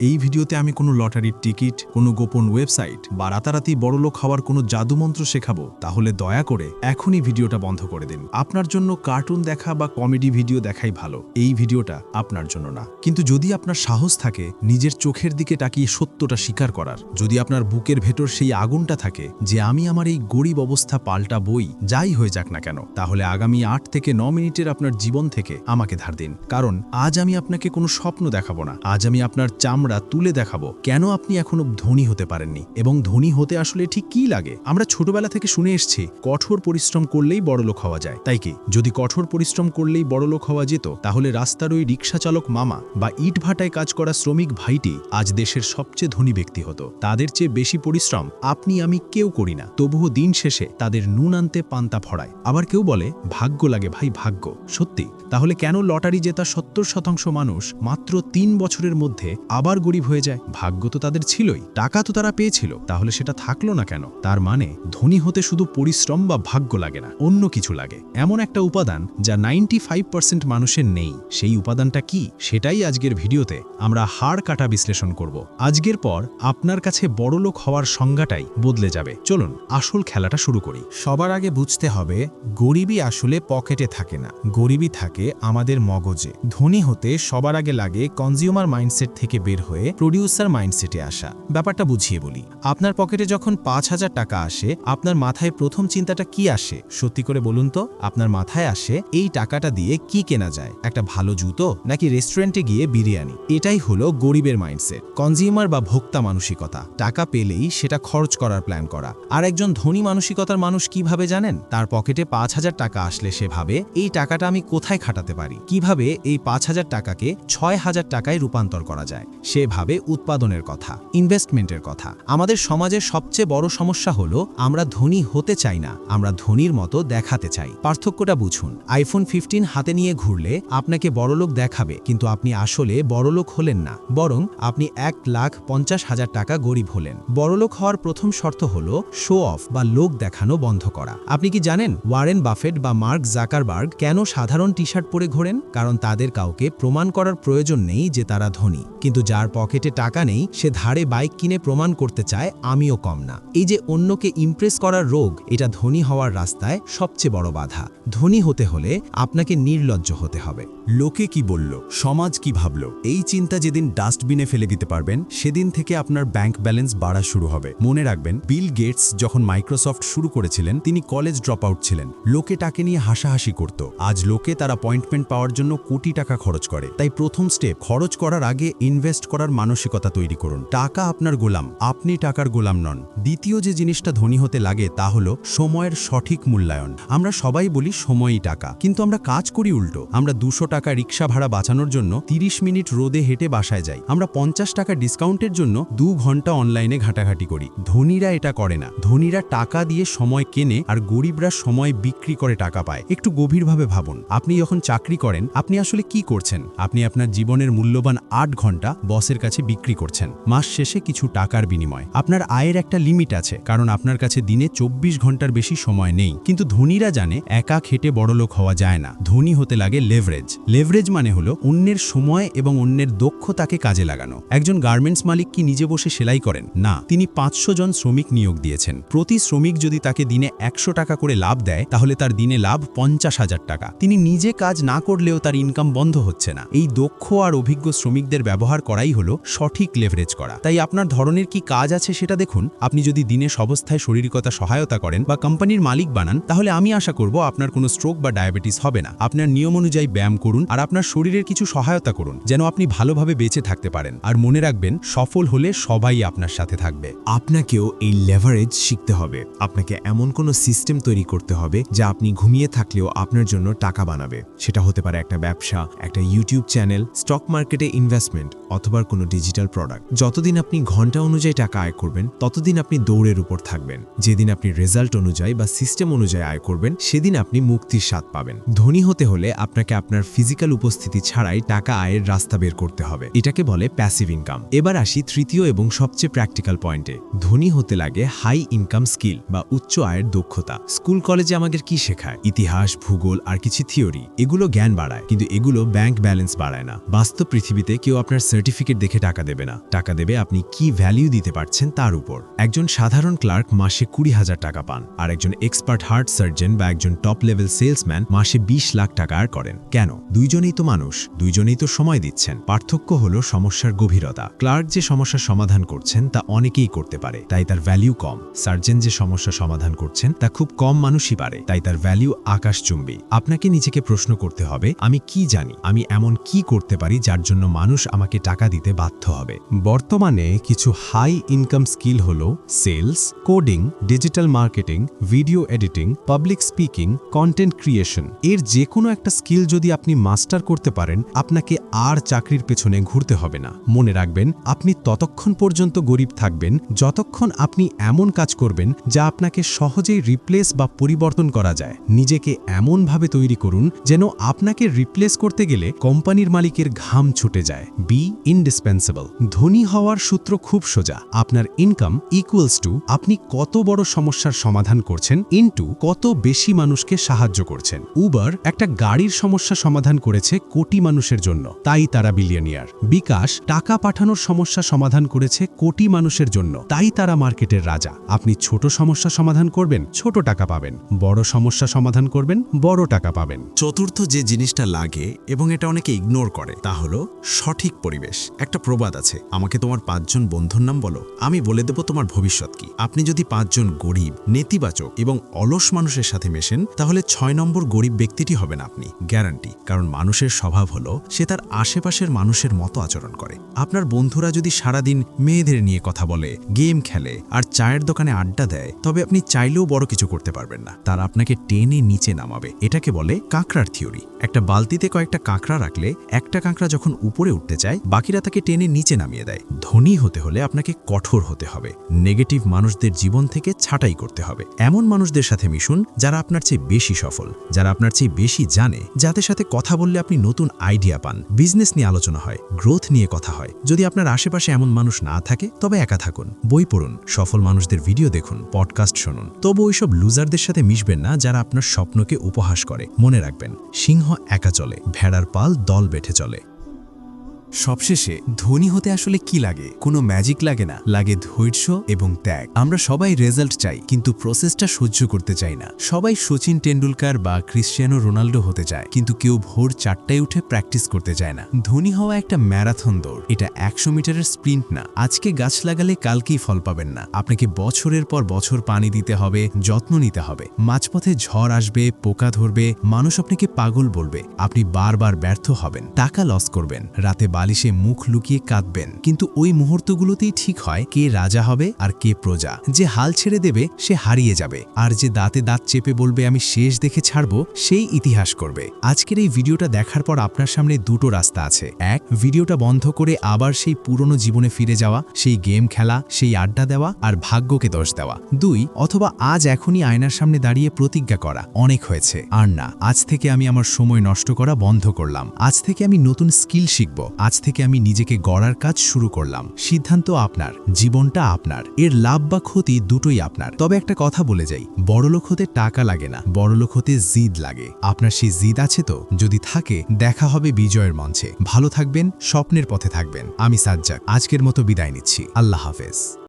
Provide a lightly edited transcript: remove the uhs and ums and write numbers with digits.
এই ভিডিওতে আমি কোনো লটারির টিকিট, কোনো গোপন ওয়েবসাইট বা রাতারাতি বড়লোক হওয়ার কোনো জাদুমন্ত্র শেখাবো, তাহলে দয়া করে এখনই ভিডিওটা বন্ধ করে দিন। আপনার জন্য কার্টুন দেখা বা কমেডি ভিডিও দেখাই ভালো, এই ভিডিওটা আপনার জন্য না। কিন্তু যদি আপনার সাহস থাকে নিজের চোখের দিকে তাকিয়ে সত্যটা স্বীকার করার, যদি আপনার বুকের ভেতর সেই আগুনটা থাকে যে আমি আমার এই গরিব অবস্থা পাল্টাবই, যাই হয়ে যাক না কেন, তাহলে আগামী 8 থেকে 9 মিনিটের আপনার জীবন থেকে আমাকে ধার দিন। কারণ আজ আমি আপনাকে কোনো স্বপ্ন দেখাবো না, আজ আমি আপনার চামড়া তুলে দেখাবো কেন আপনি এখনো ধনী হতে পারেননি এবং ধনী হতে আসলে ঠিক কি লাগে। আমরা ছোটবেলা থেকে শুনে এসেছি কঠোর পরিশ্রম করলেই বড়লোক হওয়া যায়, তাই কি যদি কঠোর পরিশ্রম করলেই বড়লোক হওয়া যেত, তাহলে রাস্তার ওই রিক্সা চালক মামা বা ইট ভাটায় কাজ করা শ্রমিক ভাইটি আজ দেশের সবচেয়ে ধনী ব্যক্তি হতো। তাদের চেয়ে বেশি পরিশ্রম আপনি আমি কেউ করি না, তবুও দিন শেষে তাদের নুন আনতে পান্তা ফড়ায়। আবার কেউ বলে ভাগ্য লাগে ভাই, ভাগ্য। সত্যি? তাহলে কেন লটারি জেতা 70% মানুষ মাত্র 3 বছরের মধ্যে আবার গরিব হয়ে যায়? ভাগ্য তো তাদের ছিলই, টাকা তো তারা পেয়েছিল, তাহলে সেটা থাকলো না কেন? তার মানে ধনী হতে শুধু পরিশ্রম বা ভাগ্য লাগে না, অন্য কিছু লাগে। এমন একটা উপাদান যা 95% মানুষের নেই। সেই উপাদানটা কি, সেটাই আজকের ভিডিওতে আমরা হাড় কাটা বিশ্লেষণ করব। আজকের পর আপনার কাছে বড়লোক হওয়ার সংজ্ঞাটাই বদলে যাবে। চলুন আসল খেলাটা শুরু করি। সবার আগে বুঝতে হবে গরিবই আসলে পকেটে থাকে না, গরিবই থাকে আমাদের মগজে। ধনী হতে সবার আগে লাগে কনজিউমার মাইন্ডসেট থেকে বের হয়ে প্রডিউসার মাইন্ডসেটে আসা। ব্যাপারটা বুঝিয়ে বলি। আপনার পকেটে যখন 5,000 টাকা আসে, আপনার মাথায় প্রথম চিন্তাটা কি আসে? সত্যি করে বলুন তো। আপনার মাথায় আসে এই টাকাটা দিয়ে কি কেনা যায়, একটা ভালো জুতো নাকি রেস্টুরেন্টে গিয়ে বিরিয়ানি। এটাই হলো গরিবের মাইন্ডসেট, কনজিউমার বা ভোক্তা মানসিকতা। টাকা পেলেই সেটা খরচ করার প্ল্যান করা। আর একজন ধনী মানসিকতার মানুষ কিভাবে জানেন? তার পকেটে 5,000 টাকা আসলে সে ভাবে এই টাকাটা আমি কোথায় খাটাতে পারি, কিভাবে এই 5,000 টাকাকে 6,000 টাকায় রূপান্তর করা যায়। সে ভাবে উৎপাদনের কথা, ইনভেস্টমেন্টের কথা। আমাদের সমাজের সবচেয়ে বড় সমস্যা হলো আমরা ধনী হতে চাই না, আমরা ধনীর মতো দেখাতে চাই। পার্থক্যটা বুঝুন। আইফোন 15 হাতে নিয়ে ঘুরলে আপনাকে বড়লোক দেখাবে, কিন্তু আপনি আসলে বড়লোক হলেন না, বরং আপনি 1,50,000 টাকা গরিব হলেন। বড়লোক হওয়ার প্রথম শর্ত হলো শো অফ বা লোক দেখানো বন্ধ করা। আপনি কি জানেন ওয়ারেন বাফেট বা মার্ক জাকারবার্গ কেন সাধারণ টি শার্ট পরে ঘোরেন? কারণ তাদের কাউকে প্রমাণ করার প্রয়োজন নেই যে তারা ধনী। কিন্তু যার পকেটে টাকা নেই সে ধারে বাইক কিনে প্রমাণ করতে চায় আমিও কম না। এই যে অন্যকে ইমপ্রেস করার রোগ, এটা ধনী হওয়ার রাস্তায় সবচেয়ে বড় বাধা। ধনী হতে হলে আপনাকে নির্লজ্জ হতে হবে। লোকে কি বলল, সমাজ কি ভাবল, এই চিন্তা যেদিন ডাস্টবিনে ফেলে দিতে পারবেন, সেদিন থেকে আপনার ব্যাংক ব্যালেন্স বাড়া শুরু হবে। মনে রাখবেন, বিল গেটস যখন মাইক্রোসফট শুরু করেছিলেন, তিনি কলেজ ড্রপ আউট ছিলেন। লোকে তাকে নিয়ে হাসাহাসি করত। আজ লোকে তার অ্যাপয়েন্টমেন্ট পাওয়ার জন্য কোটি টাকা খরচ করে। তাই প্রথম স্টেপ, খরচ করার আগে ইনভেস্ট করার মানসিকতা তৈরি করুন। টাকা আপনার গোলাম, আপনি টাকার গোলাম নন। দ্বিতীয় যে জিনিসটা ধনী হতে লাগে তা হলো সময়ের সঠিক মূল্যায়ন। আমরা সবাই বলি সময়ই টাকা, কিন্তু আমরা কাজ করি উল্টো। আমরা 200 টাকা রিক্সা ভাড়া বাঁচানোর জন্য 30 মিনিট রোদে হেঁটে বাসায় যাই। আমরা 50 টাকা ডিসকাউন্টের জন্য 2 ঘন্টা অনলাইনে ঘাটাঘাটি করি। ধনীরা এটা করে না। ধনীরা টাকা দিয়ে সময় কেনে, আর গরিবরা সময় বিক্রি করে টাকা পায়। একটু গভীরভাবে ভাবুন, আপনি যখন চাকরি করেন আপনি আসলে কি করছেন? আপনি আপনার জীবনের মূল্যবান 8 ঘন্টা বসের কাছে বিক্রি করছেন, মাস শেষে কিছু টাকার বিনিময়। আপনার আয়ের একটা লিমিট আছে, কারণ আপনার কাছে দিনে 24 ঘন্টার বেশি সময় নেই। কিন্তু ধনীরা জানে একা খেটে বড়লোক হওয়া যায় না। ধনী হতে লাগে লেভারেজ। লেভারেজ মানে হলো অন্যের সময় এবং অন্যের দক্ষতাকে কাজে লাগানো। একজন গার্মেন্টস মালিক কি নিজে বসে সেলাই করেন? না, তিনি 500 জন শ্রমিক নিয়োগ দিয়েছেন। প্রতি শ্রমিক যদি তাকে দিনে 100 টাকা করে লাভ দেয়, তাহলে তার দিনে লাভ 50,000 টাকা। তিনি নিজে কাজ না করলেও তার ইনকাম বন্ধ হচ্ছে না। এই দক্ষ আর অভিজ্ঞ শ্রমিকদের ব্যবহার করাই হলো সঠিক লেভারেজ করা। তাই আপনার ধরনের কি কাজ আছে সেটা দেখুন। আপনি যদি দিনের অবস্থায় শারীরিকতা সহায়তা করেন বা কোম্পানির মালিক বানান, তাহলে আমি আশা করব আপনার কোনো স্ট্রোক বা ডায়াবেটিস হবে না। আপনার নিয়ম অনুযায়ী ব্যায়াম করুন আর আপনার শরীরের কিছু সহায়তা করুন, যেন আপনি ভালোভাবে বেঁচে থাকতে পারেন। আর মনে রাখবেন, সফল হলে সবাই আপনার সাথে থাকবে। আপনাকেও এই লেভারেজ শিখতে হবে। আপনাকে এমন কোনো সিস্টেম তৈরি করতে হবে যা আপনি ঘুমিয়ে থাকলেও আপনার জন্য টাকা বানাবে। সেটা হতে পারে একটা ব্যবসা, একটা ইউটিউব চ্যানেল, স্টক মার্কেটে ইনভেস্টমেন্ট, অথবা কোনো ডিজিটাল প্রোডাক্ট। যতদিন আপনি ঘন্টা অনুযায়ী টাকা আয় করবেন, ততদিন আপনি দৌড়ের উপর থাকবেন। যেদিন আপনি রেজাল্ট অনুযায়ী বা সিস্টেম অনুযায়ী আয় করবেন, সেদিন আপনি মুক্তির স্বাদ পাবেন। ধনী হতে হলে আপনাকে আপনার ফিজিক্যাল উপস্থিতি ছাড়াই টাকা আয়ের রাস্তা বের করতে হবে। এটাকে বলে প্যাসিভ ইনকাম। এবার আসি তৃতীয় এবং সবচেয়ে প্র্যাকটিক্যাল পয়েন্টে। ধনী হতে লাগে হাই ইনকাম স্কিল বা উচ্চ আয়ের দক্ষতা। স্কুল কলেজে আমাদের কি শেখায়? ইতিহাস, ভূগোল আর কিছু থিওরি। এগুলো জ্ঞান বাড়ায়, কিন্তু এগুলো ব্যাংক ব্যালেন্স বাড়ায় না। বাস্তব পৃথিবীতে কেউ আপনার সার্টিফিকেট মার্কেট দেখে টাকা দেবে না, টাকা দেবে আপনি কি ভ্যালিউ দিতে পারছেন তার উপর। একজন সাধারণ ক্লার্ক মাসে 20,000 টাকা পান, আর একজন এক্সপার্ট হার্ট সার্জন বা একজন টপ লেভেল সেলসম্যান মাসে 20 লাখ টাকা আর করেন। কেন? দুইজনেই তো মানুষ, দুইজনেই তো সময় দিচ্ছেন। পার্থক্য হলো সমস্যার গভীরতা। ক্লার্ক যে সমস্যার সমাধান করছেন তা অনেকেই করতে পারে, তাই তার ভ্যালিউ কম। সার্জন যে সমস্যা সমাধান করছেন তা খুব কম মানুষই পারে, তাই তার ভ্যালিউ আকাশচুম্বী। আপনাকে নিজেকে প্রশ্ন করতে হবে, আমি কি জানি, আমি এমন কি করতে পারি যার জন্য মানুষ আমাকে টাকা দিতে বাধ্য হবে। বর্তমানে কিছু হাই ইনকাম স্কিল হলো sales, coding, digital marketing, video editing, public speaking, content creation. এর যে কোনো একটা স্কিল যদি আপনি মাস্টার করতে পারেন, আপনাকে আর চাকরির পেছনে ঘুরতে হবে না। মনে রাখবেন, আপনি ততক্ষণ পর্যন্ত গরিব থাকবেন যতক্ষণ আপনি এমন কাজ করবেন যা আপনাকে সহজেই রিপ্লেস বা পরিবর্তন করা যায়। নিজেকে এমনভাবে তৈরি করুন যেন আপনাকে রিপ্লেস করতে গেলে কোম্পানির মালিকের ঘাম ছুটে যায়। Be indispensable. ধনী হওয়ার সূত্র খুব সোজা। আপনার ইনকাম ইকুয়ালস টু আপনি কত বড় সমস্যার সমাধান করছেন ইনটু কত বেশি মানুষকে সাহায্য করছেন। উবার একটা গাড়ির সমস্যা সমাধান করেছে কোটি মানুষের জন্য, তাই তারা বিলিয়নিয়ার। বিকাশ টাকা পাঠানোর সমস্যা সমাধান করেছে কোটি মানুষের জন্য, তাই তারা মার্কেটের রাজা। আপনি ছোট সমস্যা সমাধান করবেন, ছোট টাকা পাবেন। বড় সমস্যা সমাধান করবেন, বড় টাকা পাবেন। চতুর্থ যে জিনিসটা লাগে এবং এটা অনেকে ইগনোর করে তা হলো সঠিক পরিবেশ। একটা প্রবাদ আছে, আমাকে তোমার 5 জন বন্ধুর নাম বলো, আমি বলে দেব তোমার ভবিষ্যৎ কি। আপনি যদি 5 জন গরিব, নেতিবাচক এবং অলস মানুষের সাথে মেশেন, তাহলে 6 নম্বর গরিব ব্যক্তিটি হবেন আপনি, গ্যারান্টি। কারণ মানুষের স্বভাব হলো সে তার আশেপাশের মানুষের মতো আচরণ করে। আপনার বন্ধুরা যদি সারাদিন মেয়েদের নিয়ে কথা বলে, গেম খেলে আর চায়ের দোকানে আড্ডা দেয়, তবে আপনি চাইলেও বড় কিছু করতে পারবেন না। তারা আপনাকে টেনে নিচে নামাবে। এটাকে বলে কাঁকড়ার থিওরি। একটা বালতিতে কয়েকটা কাঁকড়া রাখলে একটা কাঁকড়া যখন উপরে উঠতে চায়, বাকিরা তাকে টেনে নিচে নামিয়ে দেয়। ধনী হতে হলে আপনাকে কঠোর হতে হবে। নেগেটিভ মানুষদের জীবন থেকে ছাঁটাই করতে হবে। এমন মানুষদের সাথে মিশুন যারা আপনার চেয়ে বেশি সফল, যারা আপনার চেয়ে বেশি জানে, যাদের সাথে কথা বললে আপনি নতুন আইডিয়া পান, বিজনেস নিয়ে আলোচনা হয়, গ্রোথ নিয়ে কথা হয়। যদি আপনার আশেপাশে এমন মানুষ না থাকে, তবে একা থাকুন, বই পড়ুন, সফল মানুষদের ভিডিও দেখুন, পডকাস্ট শুনুন। তবু ওইসব লুজারদের সাথে মিশবেন না যারা আপনার স্বপ্নকে উপহাস করে। মনে রাখবেন, সিংহ একা চলে, ভেড়ার পাল দল বেঁধে চলে। সবশেষে ধনী হতে আসলে কি লাগে? কোনো ম্যাজিক লাগে না, লাগে ধৈর্য এবং ত্যাগ। আমরা সবাই রেজাল্ট চাই, কিন্তু প্রসেসটা সহ্য করতে চাই না। সবাই সচিন টেন্ডুলকার বা ক্রিশ্চিয়ানো রোনাল্ডো হতে চায়, কিন্তু কেউ ভোর 4টায় উঠে প্র্যাকটিস করতে চায় না। ধনী হওয়া একটা ম্যারাথন দৌড়, এটা 100 মিটারের স্প্রিন্ট না। আজকে গাছ লাগালে কালকেই ফল পাবেন না। আপনাকে বছরের পর বছর পানি দিতে হবে, যত্ন নিতে হবে। মাঝপথে ঝড় আসবে, পোকা ধরবে, মানুষ আপনাকে পাগল বলবে, আপনি বারবার ব্যর্থ হবেন, টাকা লস করবেন, রাতে বালিশে মুখ লুকিয়ে কাঁদবেন। কিন্তু ওই মুহূর্তগুলোতেই ঠিক হয় কে রাজা হবে আর কে প্রজা। যে হাল ছেড়ে দেবে সে হারিয়ে যাবে, আর যে দাঁতে দাঁত চেপে বলবে আমি শেষ দেখে ছাড়বো, সেই ইতিহাস করবে। আজকের এই ভিডিওটা দেখার পর আপনার সামনে দুটো রাস্তা আছে। এক, ভিডিওটা বন্ধ করে আবার সেই পুরনো জীবনে ফিরে যাওয়া, সেই গেম খেলা, সেই আড্ডা দেওয়া আর ভাগ্যকে দোষ দেওয়া। 2, অথবা আজ এখনই আয়নার সামনে দাঁড়িয়ে প্রতিজ্ঞা করা, অনেক হয়েছে, আর না, আজ থেকে আমি আমার সময় নষ্ট করা বন্ধ করলাম। আজ থেকে আমি নতুন স্কিল শিখব। আজ থেকে আমি নিজেকে গড়ার কাজ শুরু করলাম। সিদ্ধান্ত আপনার, জীবনটা আপনার, এর লাভ বা ক্ষতি দুটোই আপনার। তবে একটা কথা বলে যাই, বড়লোক হতে টাকা লাগে না, বড়লোক হতে জিদ লাগে। আপনার সেই জিদ আছে তো? যদি থাকে, দেখা হবে বিজয়ের মঞ্চে। ভালো থাকবেন, স্বপ্নের পথে থাকবেন। আমি সাজ্জাক, আজকের মতো বিদায় নিচ্ছি। আল্লাহ হাফেজ।